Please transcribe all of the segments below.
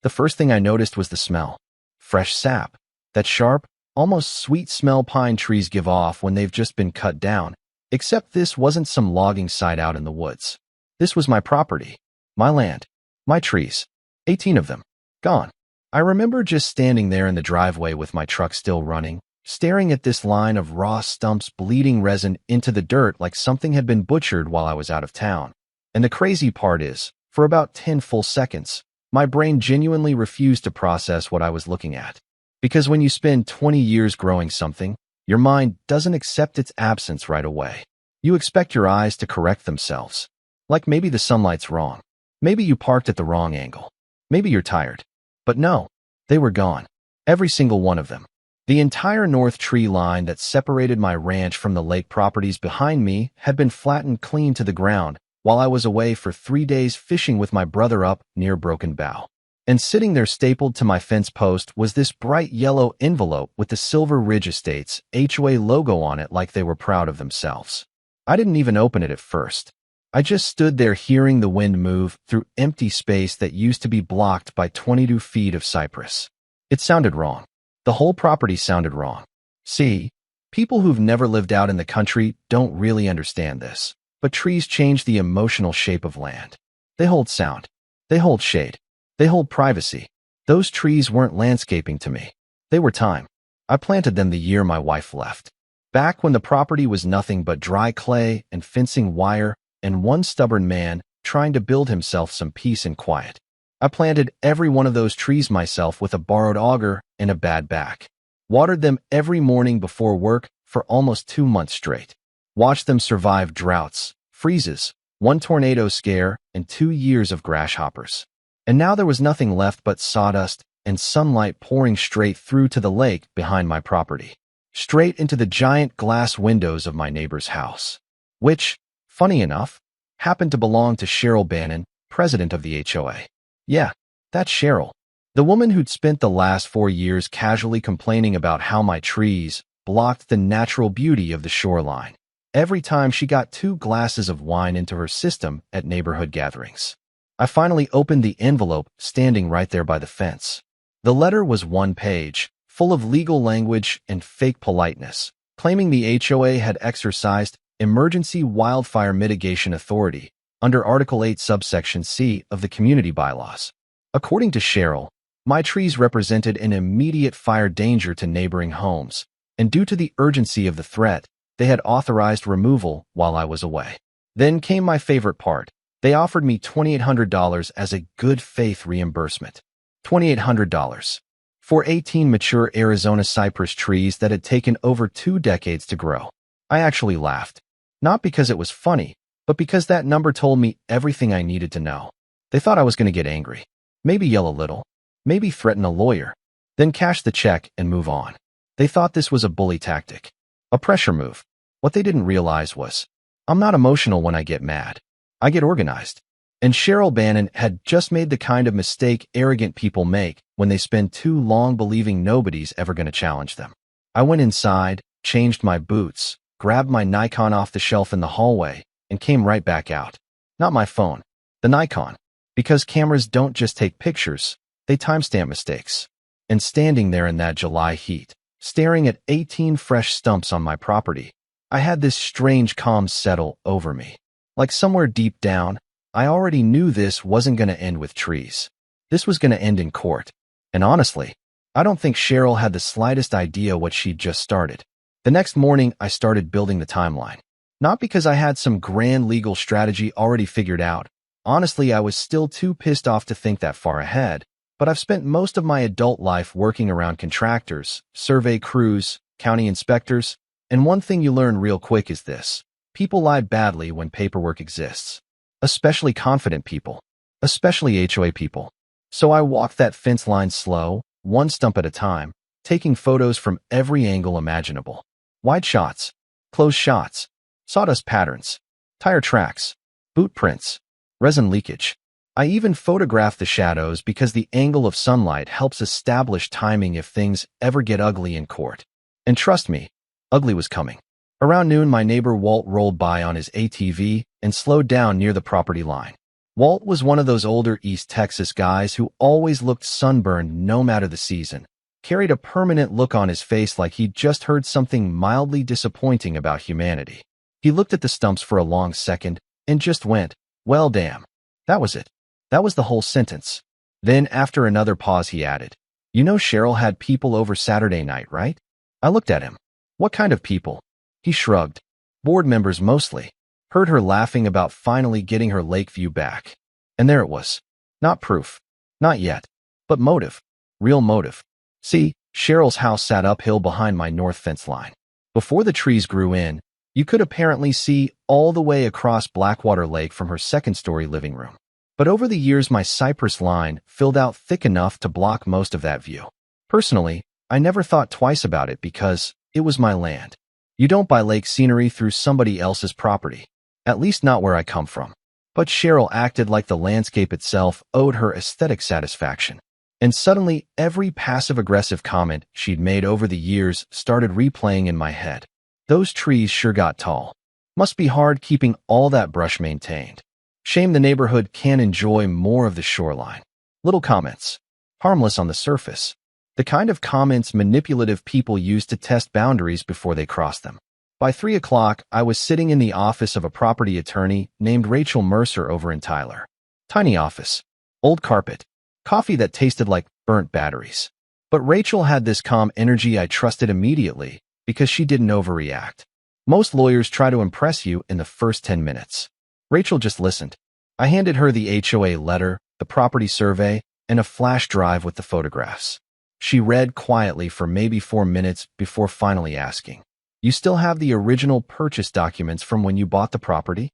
The first thing I noticed was the smell. Fresh sap. That sharp, almost sweet smell pine trees give off when they've just been cut down. Except this wasn't some logging site out in the woods. This was my property. My land. My trees. 18 of them. Gone. I remember just standing there in the driveway with my truck still running, staring at this line of raw stumps bleeding resin into the dirt like something had been butchered while I was out of town. And the crazy part is, for about 10 full seconds, my brain genuinely refused to process what I was looking at. Because when you spend 20 years growing something, your mind doesn't accept its absence right away. You expect your eyes to correct themselves. Like maybe the sunlight's wrong. Maybe you parked at the wrong angle. Maybe you're tired. But no, they were gone. Every single one of them. The entire north tree line that separated my ranch from the lake properties behind me had been flattened clean to the ground while I was away for 3 days fishing with my brother up near Broken Bow. And sitting there stapled to my fence post was this bright yellow envelope with the Silver Ridge Estates HOA logo on it like they were proud of themselves. I didn't even open it at first. I just stood there hearing the wind move through empty space that used to be blocked by 22 feet of cypress. It sounded wrong. The whole property sounded wrong. See, people who've never lived out in the country don't really understand this. But trees change the emotional shape of land. They hold sound. They hold shade. They hold privacy. Those trees weren't landscaping to me. They were time. I planted them the year my wife left. Back when the property was nothing but dry clay and fencing wire and one stubborn man trying to build himself some peace and quiet. I planted every one of those trees myself with a borrowed auger and a bad back. Watered them every morning before work for almost 2 months straight. Watched them survive droughts, freezes, 1 tornado scare, and 2 years of grasshoppers. And now there was nothing left but sawdust and sunlight pouring straight through to the lake behind my property. Straight into the giant glass windows of my neighbor's house. Which, funny enough, happened to belong to Cheryl Bannon, president of the HOA. Yeah, that's Cheryl. The woman who'd spent the last 4 years casually complaining about how my trees blocked the natural beauty of the shoreline. Every time she got 2 glasses of wine into her system at neighborhood gatherings. I finally opened the envelope standing right there by the fence. The letter was 1 page, full of legal language and fake politeness, claiming the HOA had exercised emergency wildfire mitigation authority under Article 8 subsection C of the community bylaws. According to Cheryl, my trees represented an immediate fire danger to neighboring homes, and due to the urgency of the threat, they had authorized removal while I was away. Then came my favorite part. They offered me $2,800 as a good faith reimbursement. $2,800 for 18 mature Arizona cypress trees that had taken over 2 decades to grow. I actually laughed. Not because it was funny, but because that number told me everything I needed to know. They thought I was going to get angry, maybe yell a little, maybe threaten a lawyer, then cash the check and move on. They thought this was a bully tactic, a pressure move. What they didn't realize was, I'm not emotional when I get mad. I get organized. And Cheryl Bannon had just made the kind of mistake arrogant people make when they spend too long believing nobody's ever going to challenge them. I went inside, changed my boots, grabbed my Nikon off the shelf in the hallway, and came right back out. Not my phone, the Nikon. Because cameras don't just take pictures, they timestamp mistakes. And standing there in that July heat, staring at 18 fresh stumps on my property, I had this strange calm settle over me. Like somewhere deep down, I already knew this wasn't going to end with trees. This was going to end in court. And honestly, I don't think Cheryl had the slightest idea what she'd just started. The next morning, I started building the timeline. Not because I had some grand legal strategy already figured out. Honestly, I was still too pissed off to think that far ahead. But I've spent most of my adult life working around contractors, survey crews, county inspectors, and one thing you learn real quick is this. People lie badly when paperwork exists. Especially confident people. Especially HOA people. So I walked that fence line slow, 1 stump at a time, taking photos from every angle imaginable. Wide shots, close shots, sawdust patterns, tire tracks, boot prints, resin leakage. I even photographed the shadows because the angle of sunlight helps establish timing if things ever get ugly in court. And trust me, ugly was coming. Around noon, my neighbor Walt rolled by on his ATV and slowed down near the property line. Walt was one of those older East Texas guys who always looked sunburned no matter the season, carried a permanent look on his face like he'd just heard something mildly disappointing about humanity. He looked at the stumps for a long second and just went, "Well, damn." That was it. That was the whole sentence. Then, after another pause, he added, "You know Cheryl had people over Saturday night, right?" I looked at him. "What kind of people?" He shrugged. "Board members mostly. Heard her laughing about finally getting her lake view back." And there it was. Not proof. Not yet. But motive. Real motive. See, Cheryl's house sat uphill behind my north fence line. Before the trees grew in, you could apparently see all the way across Blackwater Lake from her second-story living room. But over the years, my cypress line filled out thick enough to block most of that view. Personally, I never thought twice about it because it was my land. You don't buy lake scenery through somebody else's property. At least not where I come from. But Cheryl acted like the landscape itself owed her aesthetic satisfaction. And suddenly, every passive-aggressive comment she'd made over the years started replaying in my head. Those trees sure got tall. Must be hard keeping all that brush maintained. Shame the neighborhood can't enjoy more of the shoreline. Little comments. Harmless on the surface. The kind of comments manipulative people use to test boundaries before they cross them. By 3 o'clock, I was sitting in the office of a property attorney named Rachel Mercer over in Tyler. Tiny office. Old carpet. Coffee that tasted like burnt batteries. But Rachel had this calm energy I trusted immediately because she didn't overreact. Most lawyers try to impress you in the first 10 minutes. Rachel just listened. I handed her the HOA letter, the property survey, and a flash drive with the photographs. She read quietly for maybe 4 minutes before finally asking, "You still have the original purchase documents from when you bought the property?"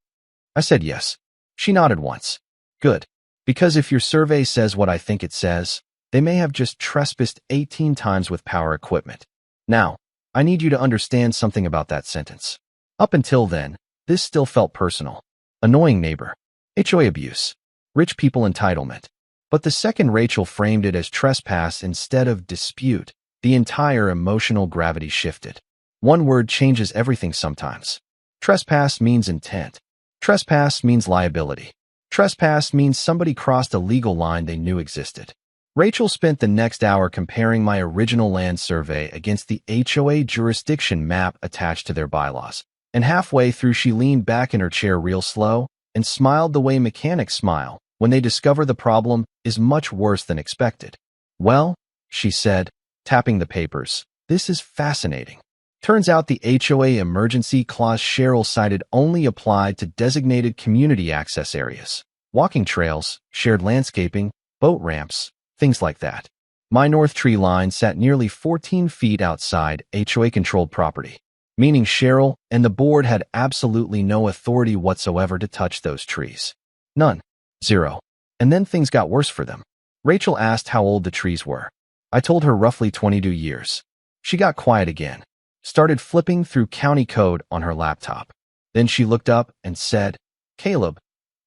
I said yes. She nodded once. "Good. Because if your survey says what I think it says, they may have just trespassed 18 times with power equipment. Now, I need you to understand something about that sentence. Up until then, this still felt personal. Annoying neighbor. HOA abuse. Rich people entitlement. But the second Rachel framed it as trespass instead of dispute, the entire emotional gravity shifted. One word changes everything sometimes. Trespass means intent. Trespass means liability. Trespass means somebody crossed a legal line they knew existed. Rachel spent the next hour comparing my original land survey against the HOA jurisdiction map attached to their bylaws. And halfway through, she leaned back in her chair real slow and smiled the way mechanics smile when they discover the problem is much worse than expected. "Well," she said, tapping the papers, "this is fascinating. Turns out the HOA emergency clause Cheryl cited only applied to designated community access areas, walking trails, shared landscaping, boat ramps, things like that. My north tree line sat nearly 14 feet outside HOA-controlled property, meaning Cheryl and the board had absolutely no authority whatsoever to touch those trees. None. Zero. And then things got worse for them. Rachel asked how old the trees were. I told her roughly 22 years. She got quiet again. Started flipping through county code on her laptop. Then she looked up and said, "Caleb,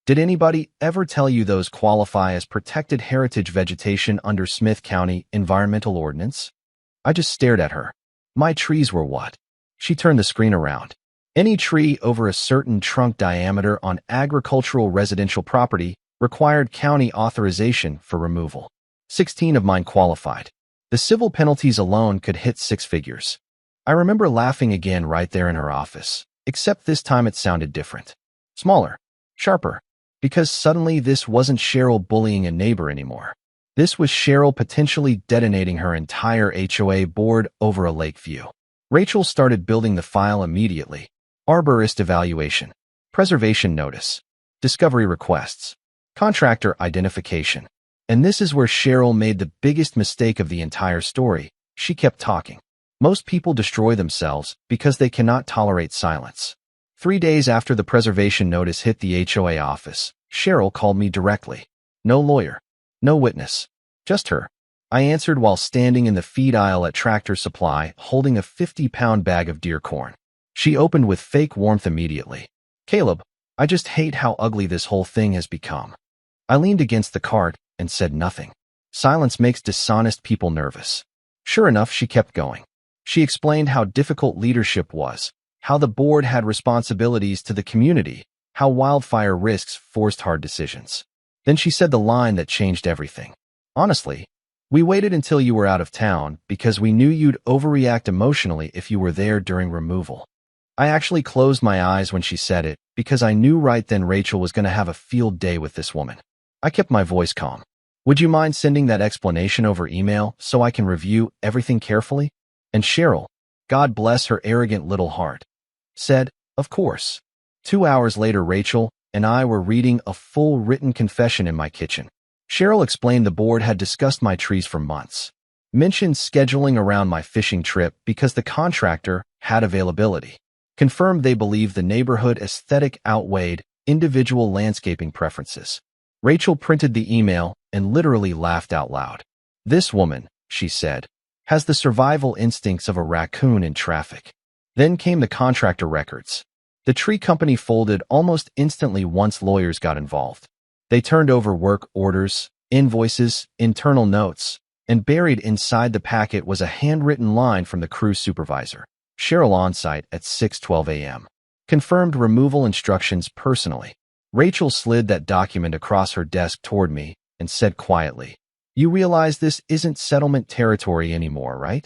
did anybody ever tell you those qualify as protected heritage vegetation under Smith County Environmental Ordinance?" I just stared at her. My trees were what? She turned the screen around. Any tree over a certain trunk diameter on agricultural residential property required county authorization for removal. 16 of mine qualified. The civil penalties alone could hit 6 figures. I remember laughing again right there in her office, except this time it sounded different. Smaller. Sharper. Because suddenly this wasn't Cheryl bullying a neighbor anymore. This was Cheryl potentially detonating her entire HOA board over a lake view. Rachel started building the file immediately. Arborist evaluation. Preservation notice. Discovery requests. Contractor identification. And this is where Cheryl made the biggest mistake of the entire story. She kept talking. Most people destroy themselves because they cannot tolerate silence. 3 days after the preservation notice hit the HOA office, Cheryl called me directly. No lawyer. No witness. Just her. I answered while standing in the feed aisle at Tractor Supply holding a 50-pound bag of deer corn. She opened with fake warmth immediately. "Caleb, I just hate how ugly this whole thing has become." I leaned against the cart and said nothing. Silence makes dishonest people nervous. Sure enough, she kept going. She explained how difficult leadership was, how the board had responsibilities to the community, how wildfire risks forced hard decisions. Then she said the line that changed everything. Honestly, we waited until you were out of town because we knew you'd overreact emotionally if you were there during removal. I actually closed my eyes when she said it because I knew right then Rachel was going to have a field day with this woman. I kept my voice calm. Would you mind sending that explanation over email so I can review everything carefully? And Cheryl, God bless her arrogant little heart, said, of course. 2 hours later, Rachel and I were reading a full written confession in my kitchen. Cheryl explained the board had discussed my trees for months, mentioned scheduling around my fishing trip because the contractor had availability, confirmed they believed the neighborhood aesthetic outweighed individual landscaping preferences. Rachel printed the email and literally laughed out loud. This woman, she said, has the survival instincts of a raccoon in traffic. Then came the contractor records. The tree company folded almost instantly once lawyers got involved. They turned over work orders, invoices, internal notes, and buried inside the packet was a handwritten line from the crew supervisor, Cheryl on site at 6:12 a.m. Confirmed removal instructions personally. Rachel slid that document across her desk toward me and said quietly, "You realize this isn't settlement territory anymore, right?"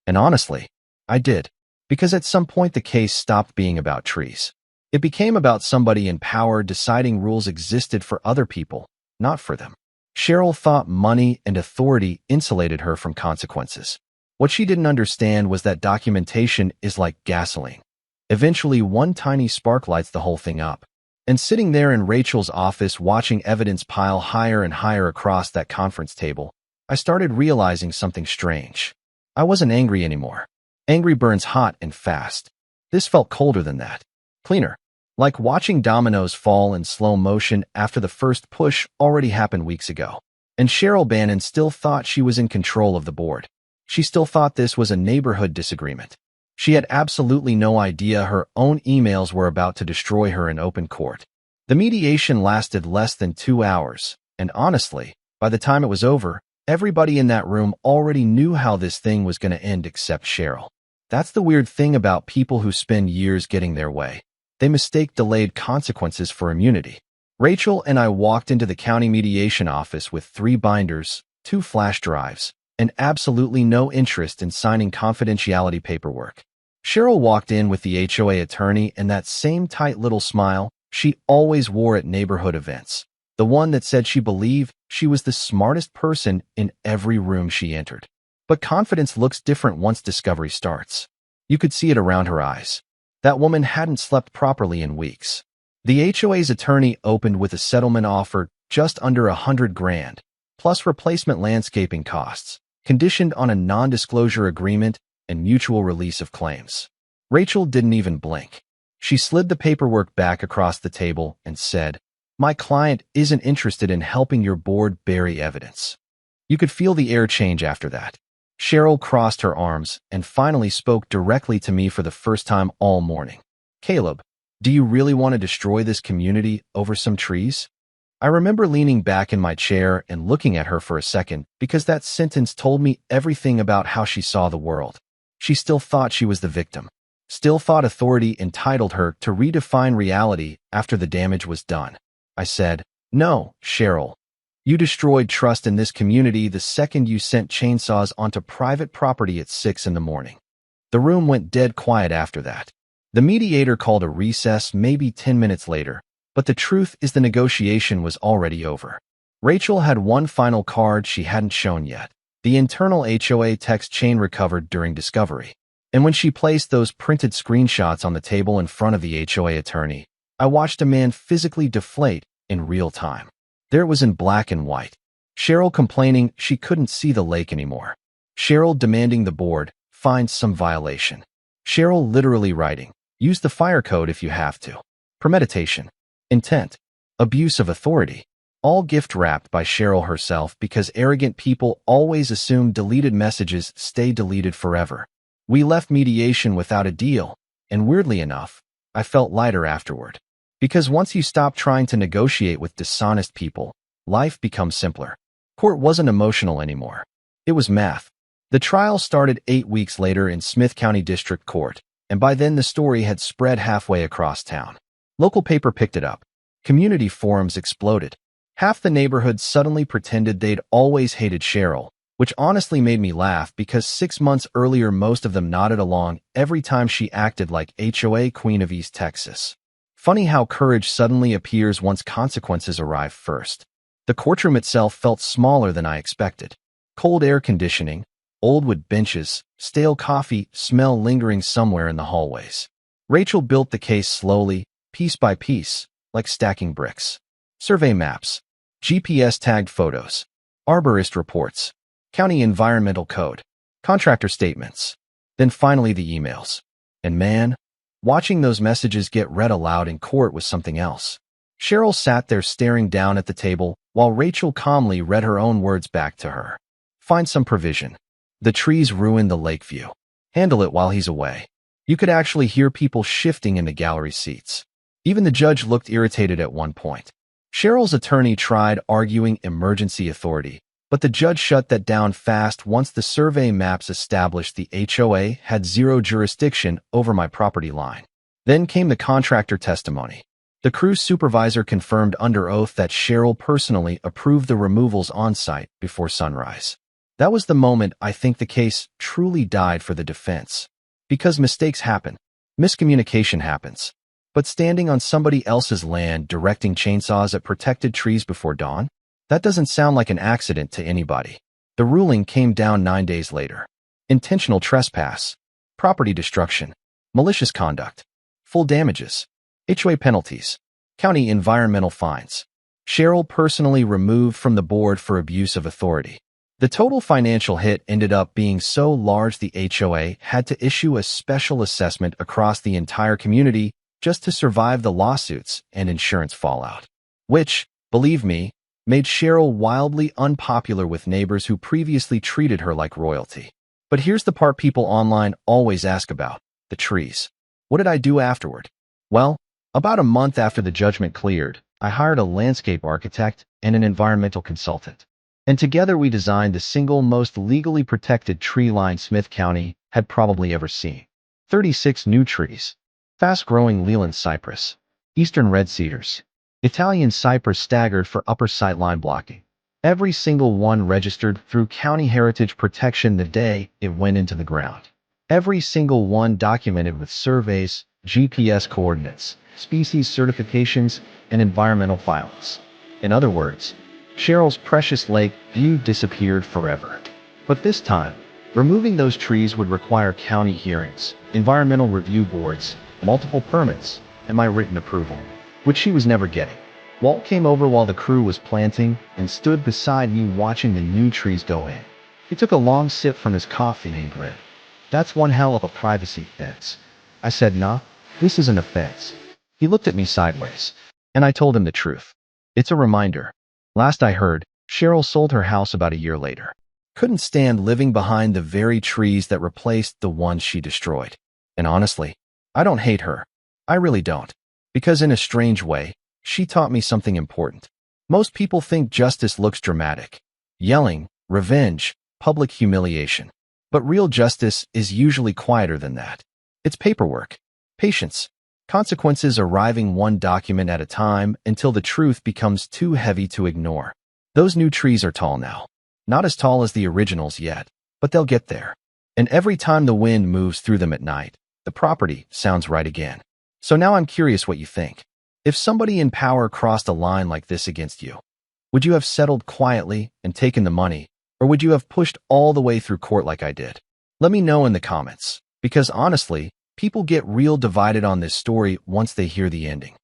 And honestly, I did. Because at some point the case stopped being about trees. It became about somebody in power deciding rules existed for other people, not for them. Cheryl thought money and authority insulated her from consequences. What she didn't understand was that documentation is like gasoline. Eventually, one tiny spark lights the whole thing up. And sitting there in Rachel's office watching evidence pile higher and higher across that conference table, I started realizing something strange. I wasn't angry anymore. Angry burns hot and fast. This felt colder than that. Cleaner. Like watching dominoes fall in slow motion after the first push already happened weeks ago. And Cheryl Bannon still thought she was in control of the board. She still thought this was a neighborhood disagreement. She had absolutely no idea her own emails were about to destroy her in open court. The mediation lasted less than 2 hours, and honestly, by the time it was over, everybody in that room already knew how this thing was going to end except Cheryl. That's the weird thing about people who spend years getting their way. They mistake delayed consequences for immunity. Rachel and I walked into the county mediation office with 3 binders, 2 flash drives, and absolutely no interest in signing confidentiality paperwork. Cheryl walked in with the HOA attorney and that same tight little smile she always wore at neighborhood events, the one that said she believed she was the smartest person in every room she entered. But confidence looks different once discovery starts. You could see it around her eyes. That woman hadn't slept properly in weeks. The HOA's attorney opened with a settlement offer just under $100,000, plus replacement landscaping costs, conditioned on a non-disclosure agreement and mutual release of claims. Rachel didn't even blink. She slid the paperwork back across the table and said, "My client isn't interested in helping your board bury evidence." You could feel the air change after that. Cheryl crossed her arms and finally spoke directly to me for the first time all morning. "Caleb, do you really want to destroy this community over some trees?" I remember leaning back in my chair and looking at her for a second because that sentence told me everything about how she saw the world. She still thought she was the victim, still thought authority entitled her to redefine reality after the damage was done. I said, "No, Cheryl. You destroyed trust in this community the second you sent chainsaws onto private property at 6 in the morning." The room went dead quiet after that. The mediator called a recess maybe 10 minutes later, but the truth is the negotiation was already over. Rachel had one final card she hadn't shown yet, the internal HOA text chain recovered during discovery. And when she placed those printed screenshots on the table in front of the HOA attorney, I watched a man physically deflate in real time. There it was in black and white. Cheryl complaining she couldn't see the lake anymore. Cheryl demanding the board find some violation. Cheryl literally writing, "Use the fire code if you have to." Premeditation. Intent. Abuse of authority. All gift-wrapped by Cheryl herself because arrogant people always assume deleted messages stay deleted forever. We left mediation without a deal, and weirdly enough, I felt lighter afterward. Because once you stop trying to negotiate with dishonest people, life becomes simpler. Court wasn't emotional anymore. It was math. The trial started 8 weeks later in Smith County District Court, and by then the story had spread halfway across town. Local paper picked it up. Community forums exploded. Half the neighborhood suddenly pretended they'd always hated Cheryl, which honestly made me laugh because 6 months earlier most of them nodded along every time she acted like HOA Queen of East Texas. Funny how courage suddenly appears once consequences arrive first. The courtroom itself felt smaller than I expected. Cold air conditioning, old wood benches, stale coffee smell lingering somewhere in the hallways. Rachel built the case slowly, piece by piece, like stacking bricks. Survey maps, GPS-tagged photos, arborist reports, county environmental code, contractor statements, then finally the emails. And man, watching those messages get read aloud in court was something else. Cheryl sat there staring down at the table while Rachel calmly read her own words back to her. Find some provision. The trees ruin the lake view. Handle it while he's away. You could actually hear people shifting in the gallery seats. Even the judge looked irritated at one point. Cheryl's attorney tried arguing emergency authority, but the judge shut that down fast once the survey maps established the HOA had zero jurisdiction over my property line. Then came the contractor testimony. The crew supervisor confirmed under oath that Cheryl personally approved the removals on site before sunrise. That was the moment I think the case truly died for the defense. Because mistakes happen. Miscommunication happens. But standing on somebody else's land directing chainsaws at protected trees before dawn? That doesn't sound like an accident to anybody. The ruling came down 9 days later. Intentional trespass, property destruction, malicious conduct, full damages, HOA penalties, county environmental fines. Cheryl personally removed from the board for abuse of authority. The total financial hit ended up being so large the HOA had to issue a special assessment across the entire community just to survive the lawsuits and insurance fallout. Which, believe me, made Cheryl wildly unpopular with neighbors who previously treated her like royalty. But here's the part people online always ask about: the trees. What did I do afterward? Well, about a month after the judgment cleared, I hired a landscape architect and an environmental consultant. And together we designed the single most legally protected tree line Smith County had probably ever seen. 36 new trees. Fast-growing Leland cypress, eastern red cedars, Italian cypress staggered for upper sightline blocking. Every single one registered through County Heritage Protection the day it went into the ground. Every single one documented with surveys, GPS coordinates, species certifications, and environmental filings. In other words, Cheryl's precious lake view disappeared forever. But this time, removing those trees would require county hearings, environmental review boards, multiple permits, and my written approval, which she was never getting. Walt came over while the crew was planting and stood beside me watching the new trees go in. He took a long sip from his coffee and grinned. "That's one hell of a privacy fence." I said, "Nah, this isn't a fence." He looked at me sideways, and I told him the truth. It's a reminder. Last I heard, Cheryl sold her house about a year later. Couldn't stand living behind the very trees that replaced the ones she destroyed. And honestly, I don't hate her. I really don't. Because in a strange way, she taught me something important. Most people think justice looks dramatic. Yelling, revenge, public humiliation. But real justice is usually quieter than that. It's paperwork, patience, consequences arriving one document at a time until the truth becomes too heavy to ignore. Those new trees are tall now. Not as tall as the originals yet, but they'll get there. And every time the wind moves through them at night, the property sounds right again. So now I'm curious what you think. If somebody in power crossed a line like this against you, would you have settled quietly and taken the money, or would you have pushed all the way through court like I did? Let me know in the comments, because honestly, people get real divided on this story once they hear the ending.